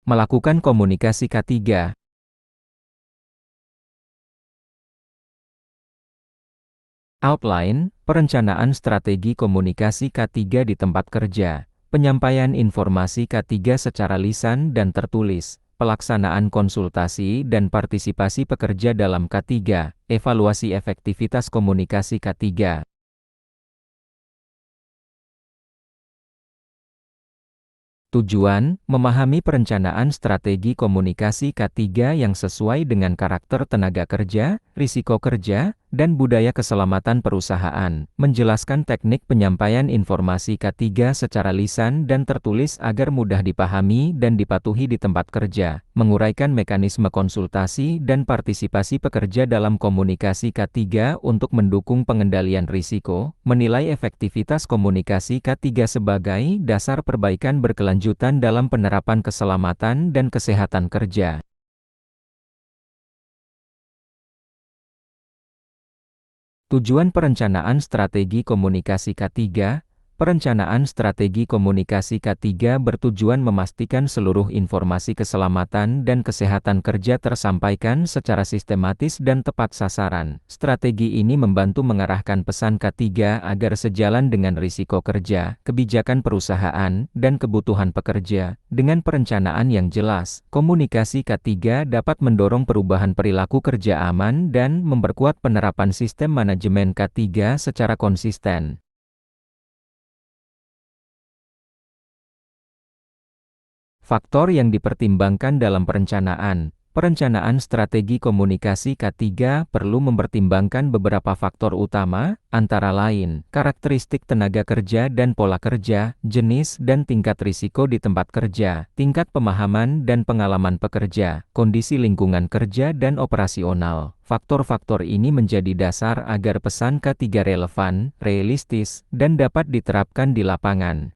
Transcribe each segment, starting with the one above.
Melakukan komunikasi K3. Outline, perencanaan strategi komunikasi K3 di tempat kerja, penyampaian informasi K3 secara lisan dan tertulis, pelaksanaan konsultasi dan partisipasi pekerja dalam K3, evaluasi efektivitas komunikasi K3. Tujuan, memahami perencanaan strategi komunikasi K3 yang sesuai dengan karakter tenaga kerja, risiko kerja, dan budaya keselamatan perusahaan. Menjelaskan teknik penyampaian informasi K3 secara lisan dan tertulis agar mudah dipahami dan dipatuhi di tempat kerja. Menguraikan mekanisme konsultasi dan partisipasi pekerja dalam komunikasi K3 untuk mendukung pengendalian risiko. Menilai efektivitas komunikasi K3 sebagai dasar perbaikan berkelanjutan dalam penerapan keselamatan dan kesehatan kerja. Tujuan perencanaan strategi komunikasi K3. Perencanaan strategi komunikasi K3 bertujuan memastikan seluruh informasi keselamatan dan kesehatan kerja tersampaikan secara sistematis dan tepat sasaran. Strategi ini membantu mengarahkan pesan K3 agar sejalan dengan risiko kerja, kebijakan perusahaan, dan kebutuhan pekerja. Dengan perencanaan yang jelas, komunikasi K3 dapat mendorong perubahan perilaku kerja aman dan memperkuat penerapan sistem manajemen K3 secara konsisten. Faktor yang dipertimbangkan dalam perencanaan. Perencanaan strategi komunikasi K3 perlu mempertimbangkan beberapa faktor utama, antara lain, karakteristik tenaga kerja dan pola kerja, jenis dan tingkat risiko di tempat kerja, tingkat pemahaman dan pengalaman pekerja, kondisi lingkungan kerja dan operasional. Faktor-faktor ini menjadi dasar agar pesan K3 relevan, realistis, dan dapat diterapkan di lapangan.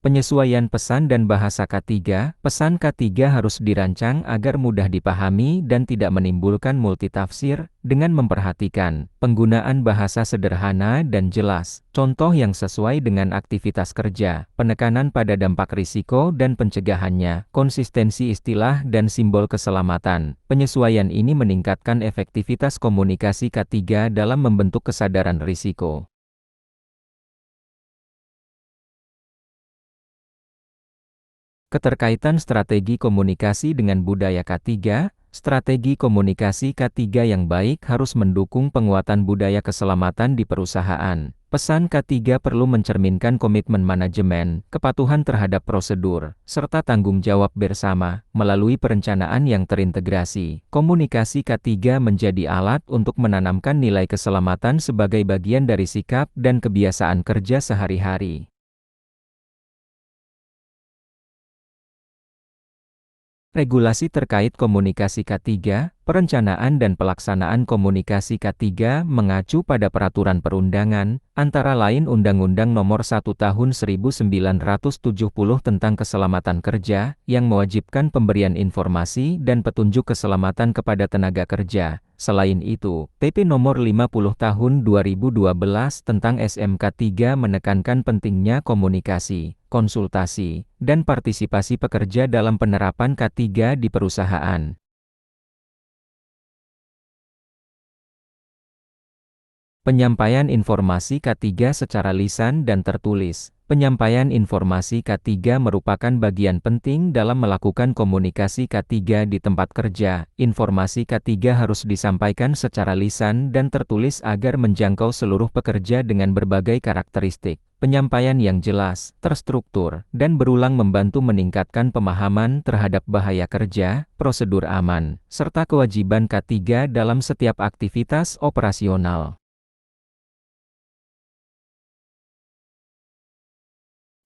Penyesuaian pesan dan bahasa K3. Pesan K3 harus dirancang agar mudah dipahami dan tidak menimbulkan multitafsir, dengan memperhatikan penggunaan bahasa sederhana dan jelas, contoh yang sesuai dengan aktivitas kerja, penekanan pada dampak risiko dan pencegahannya, konsistensi istilah dan simbol keselamatan. Penyesuaian ini meningkatkan efektivitas komunikasi K3 dalam membentuk kesadaran risiko. Keterkaitan strategi komunikasi dengan budaya K3. Strategi komunikasi K3 yang baik harus mendukung penguatan budaya keselamatan di perusahaan. Pesan K3 perlu mencerminkan komitmen manajemen, kepatuhan terhadap prosedur, serta tanggung jawab bersama. Melalui perencanaan yang terintegrasi, komunikasi K3 menjadi alat untuk menanamkan nilai keselamatan sebagai bagian dari sikap dan kebiasaan kerja sehari-hari. Regulasi terkait komunikasi K3. Perencanaan dan pelaksanaan komunikasi K3 mengacu pada peraturan perundangan, antara lain Undang-Undang Nomor 1 Tahun 1970 tentang Keselamatan Kerja, yang mewajibkan pemberian informasi dan petunjuk keselamatan kepada tenaga kerja. Selain itu, PP Nomor 50 Tahun 2012 tentang SMK3 menekankan pentingnya komunikasi, konsultasi, dan partisipasi pekerja dalam penerapan K3 di perusahaan. Penyampaian informasi K3 secara lisan dan tertulis. Penyampaian informasi K3 merupakan bagian penting dalam melakukan komunikasi K3 di tempat kerja. Informasi K3 harus disampaikan secara lisan dan tertulis agar menjangkau seluruh pekerja dengan berbagai karakteristik. Penyampaian yang jelas, terstruktur, dan berulang membantu meningkatkan pemahaman terhadap bahaya kerja, prosedur aman, serta kewajiban K3 dalam setiap aktivitas operasional.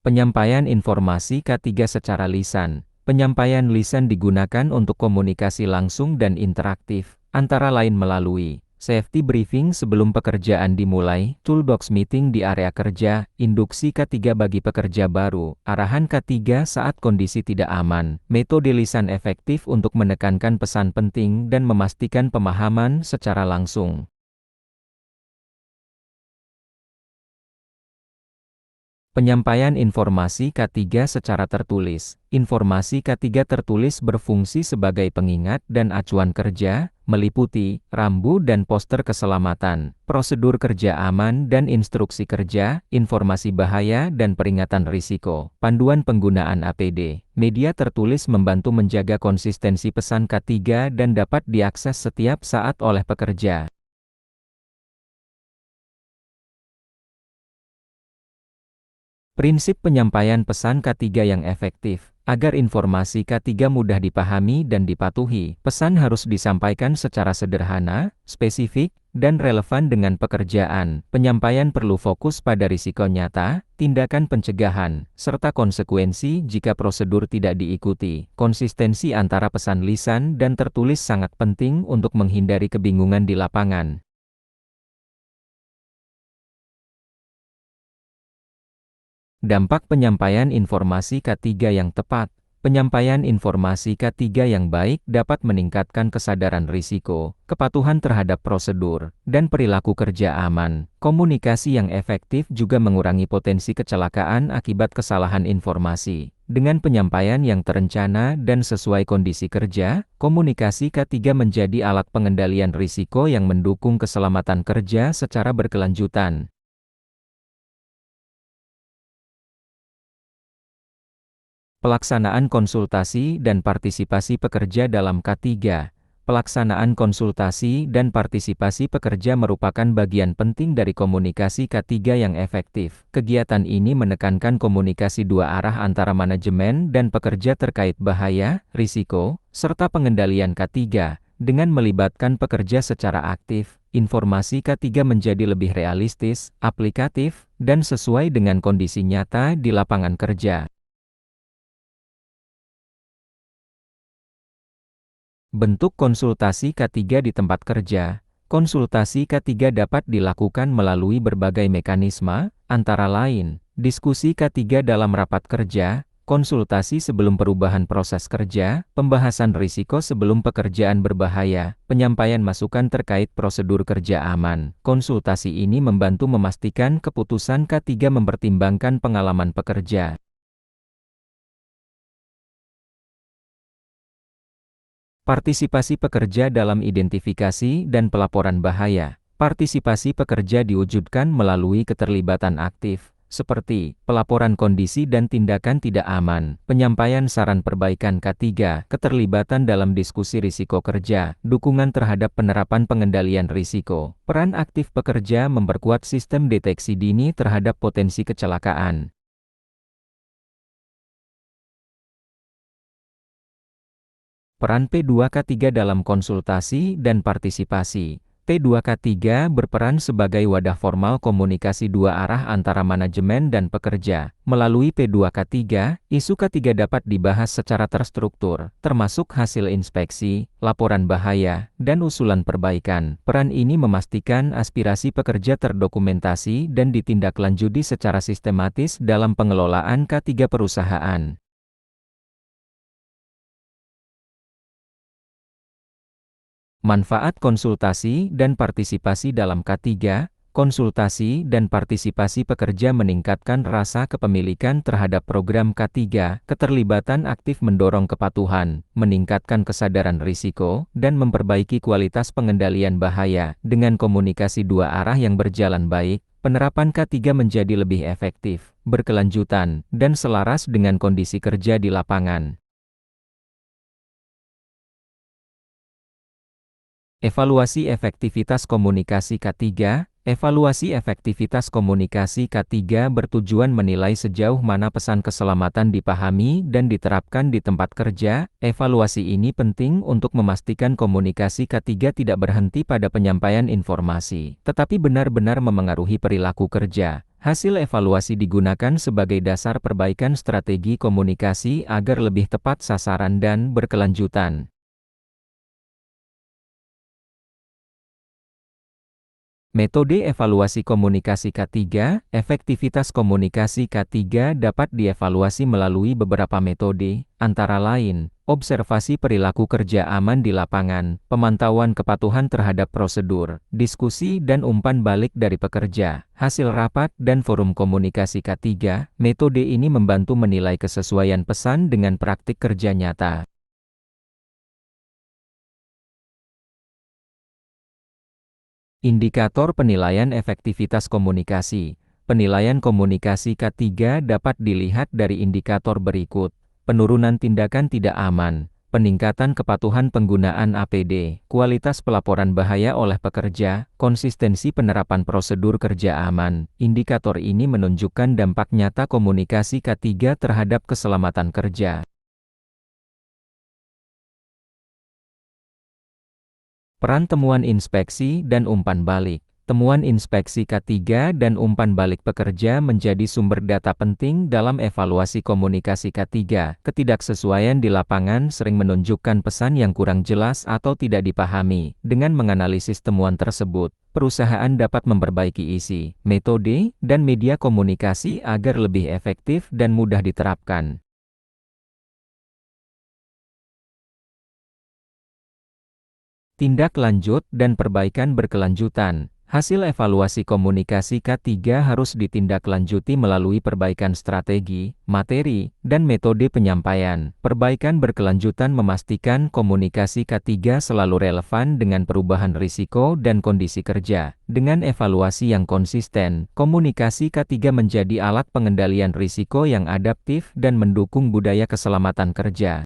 Penyampaian informasi K3 secara lisan. Penyampaian lisan digunakan untuk komunikasi langsung dan interaktif, antara lain melalui safety briefing sebelum pekerjaan dimulai, toolbox meeting di area kerja, induksi K3 bagi pekerja baru, arahan K3 saat kondisi tidak aman, metode lisan efektif untuk menekankan pesan penting dan memastikan pemahaman secara langsung. Penyampaian informasi K3 secara tertulis. Informasi K3 tertulis berfungsi sebagai pengingat dan acuan kerja, meliputi rambu dan poster keselamatan, prosedur kerja aman dan instruksi kerja, informasi bahaya dan peringatan risiko, panduan penggunaan APD. Media tertulis membantu menjaga konsistensi pesan K3 dan dapat diakses setiap saat oleh pekerja. Prinsip penyampaian pesan K3 yang efektif. Agar informasi K3 mudah dipahami dan dipatuhi, pesan harus disampaikan secara sederhana, spesifik, dan relevan dengan pekerjaan. Penyampaian perlu fokus pada risiko nyata, tindakan pencegahan, serta konsekuensi jika prosedur tidak diikuti. Konsistensi antara pesan lisan dan tertulis sangat penting untuk menghindari kebingungan di lapangan. Dampak penyampaian informasi K3 yang tepat. Penyampaian informasi K3 yang baik dapat meningkatkan kesadaran risiko, kepatuhan terhadap prosedur, dan perilaku kerja aman. Komunikasi yang efektif juga mengurangi potensi kecelakaan akibat kesalahan informasi. Dengan penyampaian yang terencana dan sesuai kondisi kerja, komunikasi K3 menjadi alat pengendalian risiko yang mendukung keselamatan kerja secara berkelanjutan. Pelaksanaan konsultasi dan partisipasi pekerja dalam K3. Pelaksanaan konsultasi dan partisipasi pekerja merupakan bagian penting dari komunikasi K3 yang efektif. Kegiatan ini menekankan komunikasi dua arah antara manajemen dan pekerja terkait bahaya, risiko, serta pengendalian K3. Dengan melibatkan pekerja secara aktif, informasi K3 menjadi lebih realistis, aplikatif, dan sesuai dengan kondisi nyata di lapangan kerja. Bentuk konsultasi K3 di tempat kerja. Konsultasi K3 dapat dilakukan melalui berbagai mekanisme, antara lain, diskusi K3 dalam rapat kerja, konsultasi sebelum perubahan proses kerja, pembahasan risiko sebelum pekerjaan berbahaya, penyampaian masukan terkait prosedur kerja aman. Konsultasi ini membantu memastikan keputusan K3 mempertimbangkan pengalaman pekerja. Partisipasi pekerja dalam identifikasi dan pelaporan bahaya. Partisipasi pekerja diwujudkan melalui keterlibatan aktif, seperti pelaporan kondisi dan tindakan tidak aman, penyampaian saran perbaikan K3, keterlibatan dalam diskusi risiko kerja, dukungan terhadap penerapan pengendalian risiko. Peran aktif pekerja memperkuat sistem deteksi dini terhadap potensi kecelakaan. Peran P2K3 dalam konsultasi dan partisipasi. P2K3 berperan sebagai wadah formal komunikasi dua arah antara manajemen dan pekerja. Melalui P2K3, isu K3 dapat dibahas secara terstruktur, termasuk hasil inspeksi, laporan bahaya, dan usulan perbaikan. Peran ini memastikan aspirasi pekerja terdokumentasi dan ditindaklanjuti secara sistematis dalam pengelolaan K3 perusahaan. Manfaat konsultasi dan partisipasi dalam K3, konsultasi dan partisipasi pekerja meningkatkan rasa kepemilikan terhadap program K3, keterlibatan aktif mendorong kepatuhan, meningkatkan kesadaran risiko, dan memperbaiki kualitas pengendalian bahaya. Dengan komunikasi dua arah yang berjalan baik, penerapan K3 menjadi lebih efektif, berkelanjutan, dan selaras dengan kondisi kerja di lapangan. Evaluasi efektivitas komunikasi K3. Evaluasi efektivitas komunikasi K3 bertujuan menilai sejauh mana pesan keselamatan dipahami dan diterapkan di tempat kerja. Evaluasi ini penting untuk memastikan komunikasi K3 tidak berhenti pada penyampaian informasi, tetapi benar-benar memengaruhi perilaku kerja. Hasil evaluasi digunakan sebagai dasar perbaikan strategi komunikasi agar lebih tepat sasaran dan berkelanjutan. Metode evaluasi komunikasi K3, efektivitas komunikasi K3 dapat dievaluasi melalui beberapa metode, antara lain, observasi perilaku kerja aman di lapangan, pemantauan kepatuhan terhadap prosedur, diskusi dan umpan balik dari pekerja, hasil rapat dan forum komunikasi K3. Metode ini membantu menilai kesesuaian pesan dengan praktik kerja nyata. Indikator penilaian efektivitas komunikasi. Penilaian komunikasi K3 dapat dilihat dari indikator berikut: penurunan tindakan tidak aman, peningkatan kepatuhan penggunaan APD, kualitas pelaporan bahaya oleh pekerja, konsistensi penerapan prosedur kerja aman. Indikator ini menunjukkan dampak nyata komunikasi K3 terhadap keselamatan kerja. Peran temuan inspeksi dan umpan balik. Temuan inspeksi K3 dan umpan balik pekerja menjadi sumber data penting dalam evaluasi komunikasi K3. Ketidaksesuaian di lapangan sering menunjukkan pesan yang kurang jelas atau tidak dipahami. Dengan menganalisis temuan tersebut, perusahaan dapat memperbaiki isi, metode, dan media komunikasi agar lebih efektif dan mudah diterapkan. Tindak lanjut dan perbaikan berkelanjutan. Hasil evaluasi komunikasi K3 harus ditindaklanjuti melalui perbaikan strategi, materi, dan metode penyampaian. Perbaikan berkelanjutan memastikan komunikasi K3 selalu relevan dengan perubahan risiko dan kondisi kerja. Dengan evaluasi yang konsisten, komunikasi K3 menjadi alat pengendalian risiko yang adaptif dan mendukung budaya keselamatan kerja.